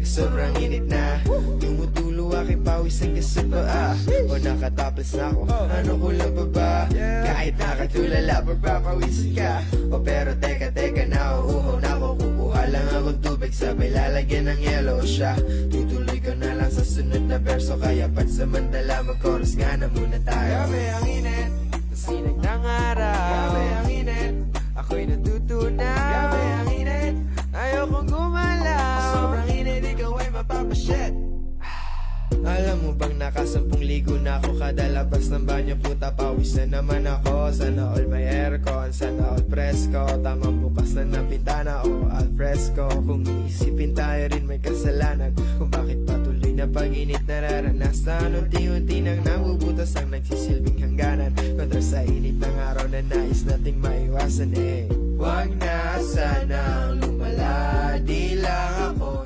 sobrang init na. Tumutulo aking pawis hanggang sa paa. O nakatapos na ako, ano kulang pa ba? Kahit nakatulala, pagpapawisin ka. O pero teka, nauuhaw na ako. Kukuha lang akong tubig, sabay lalagyan ng yelo siya. Tutuloy ko na lang sa sunod na verso. Kaya pansamantala, mag-chorus nga na muna tayo. Grabe ang init, sinag ng araw. Grabe ang init, ako'y natutunaw. Grabe ang init, ayokong gumalaw. Sobrang init, ikaw ay mapapashit. Alam mo bang nakasampung ligo na ako kada labas ng banyo, puta pawis na naman ako. Sana all may aircon, sana all presko. Tamang bukas na ng bintana o al fresco. Kung iisipin tayo rin may kasalanan kung bakit patuloy na pag-init nararanasan. Unti-unti nang nabubutas ang nagsisilbing hangganan kontra sa init ng araw na nais nating maiwasan. Wag na sanang lumala, di lang ako